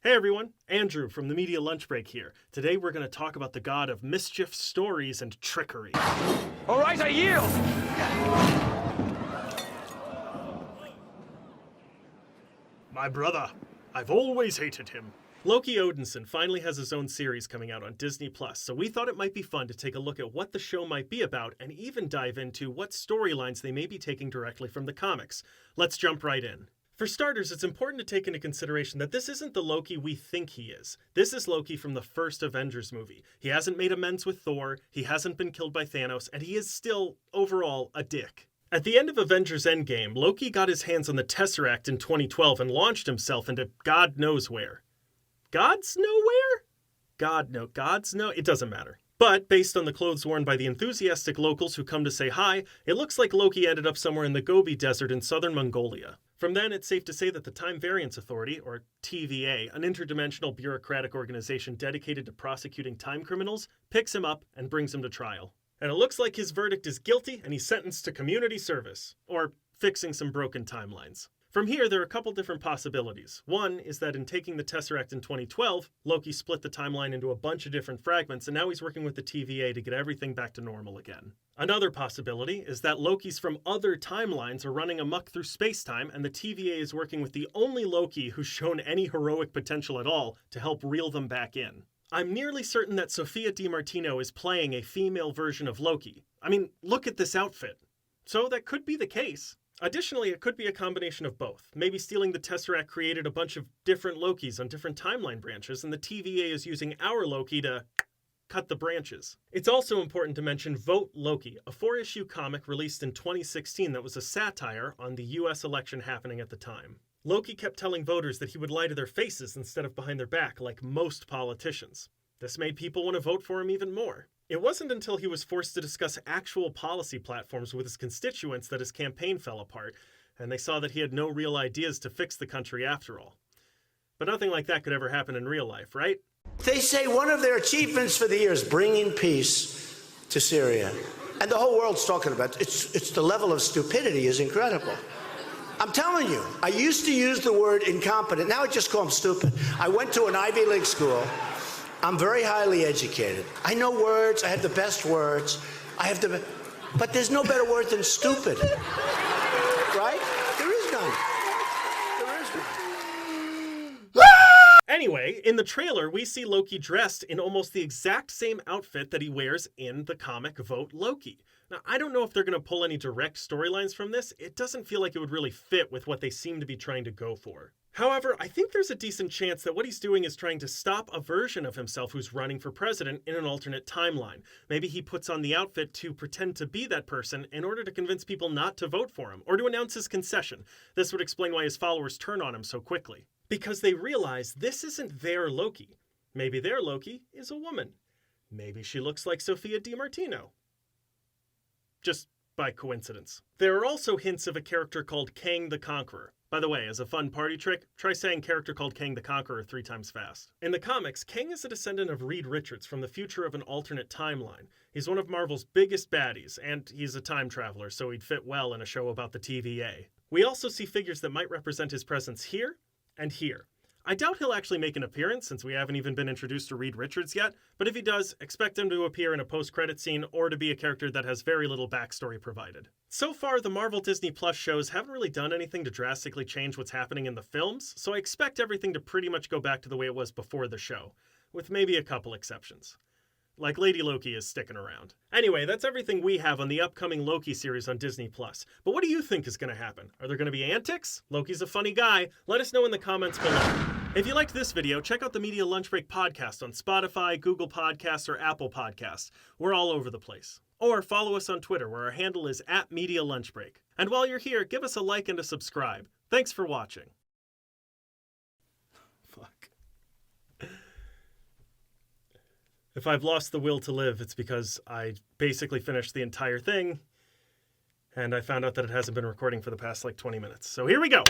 Hey everyone, Andrew from the Media Lunch Break here. Today we're going to talk about the god of mischief, stories, and trickery. All right, I yield! My brother. I've always hated him. Loki Odinson finally has his own series coming out on Disney+, so we thought it might be fun to take a look at what the show might be about and even dive into what storylines they may be taking directly from the comics. Let's jump right in. For starters, it's important to take into consideration that this isn't the Loki we think he is. This is Loki from the first Avengers movie. He hasn't made amends with Thor, he hasn't been killed by Thanos, and he is still, overall, a dick. At the end of Avengers Endgame, Loki got his hands on the Tesseract in 2012 and launched himself into God knows where. God's nowhere? God's no, it doesn't matter. But, based on the clothes worn by the enthusiastic locals who come to say hi, it looks like Loki ended up somewhere in the Gobi Desert in southern Mongolia. From then, it's safe to say that the Time Variance Authority, or TVA, an interdimensional bureaucratic organization dedicated to prosecuting time criminals, picks him up and brings him to trial. And it looks like his verdict is guilty and he's sentenced to community service, or fixing some broken timelines. From here, there are a couple different possibilities. One is that in taking the Tesseract in 2012, Loki split the timeline into a bunch of different fragments, and now he's working with the TVA to get everything back to normal again. Another possibility is that Lokis from other timelines are running amok through space-time, and the TVA is working with the only Loki who's shown any heroic potential at all to help reel them back in. I'm nearly certain that Sophia DiMartino is playing a female version of Loki. I mean, look at this outfit. So that could be the case. Additionally, it could be a combination of both. Maybe stealing the Tesseract created a bunch of different Lokis on different timeline branches, and the TVA is using our Loki to cut the branches. It's also important to mention Vote Loki, a 4-issue comic released in 2016 that was a satire on the US election happening at the time. Loki kept telling voters that he would lie to their faces instead of behind their back, like most politicians. This made people want to vote for him even more. It wasn't until he was forced to discuss actual policy platforms with his constituents that his campaign fell apart, and they saw that he had no real ideas to fix the country after all. But nothing like that could ever happen in real life, right? They say one of their achievements for the year is bringing peace to Syria. And the whole world's talking about it. It's the level of stupidity is incredible. I'm telling you, I used to use the word incompetent. Now I just call them stupid. I went to an Ivy League school. I'm very highly educated. I know words. I have the best words. But there's no better word than stupid. Right? There is none. There is none. Anyway, in the trailer, we see Loki dressed in almost the exact same outfit that he wears in the comic Vote Loki. Now, I don't know if they're going to pull any direct storylines from this. It doesn't feel like it would really fit with what they seem to be trying to go for. However, I think there's a decent chance that what he's doing is trying to stop a version of himself who's running for president in an alternate timeline. Maybe he puts on the outfit to pretend to be that person in order to convince people not to vote for him, or to announce his concession. This would explain why his followers turn on him so quickly. Because they realize this isn't their Loki. Maybe their Loki is a woman. Maybe she looks like Sophia DiMartino. Just by coincidence. There are also hints of a character called Kang the Conqueror. By the way, as a fun party trick, try saying character called Kang the Conqueror 3 times fast. In the comics, Kang is a descendant of Reed Richards from the future of an alternate timeline. He's one of Marvel's biggest baddies, and he's a time traveler, so he'd fit well in a show about the TVA. We also see figures that might represent his presence here and here. I doubt he'll actually make an appearance since we haven't even been introduced to Reed Richards yet, but if he does, expect him to appear in a post-credit scene or to be a character that has very little backstory provided. So far, the Marvel Disney Plus shows haven't really done anything to drastically change what's happening in the films, so I expect everything to pretty much go back to the way it was before the show, with maybe a couple exceptions. Like Lady Loki is sticking around. Anyway, that's everything we have on the upcoming Loki series on Disney+. But what do you think is going to happen? Are there going to be antics? Loki's a funny guy. Let us know in the comments below. If you liked this video, check out the Media Lunch Break podcast on Spotify, Google Podcasts, or Apple Podcasts. We're all over the place. Or follow us on Twitter, where our handle is @MediaLunchBreak. And while you're here, give us a like and a subscribe. Thanks for watching. Fuck. If I've lost the will to live, it's because I basically finished the entire thing, and I found out that it hasn't been recording for the past, 20 minutes. So here we go!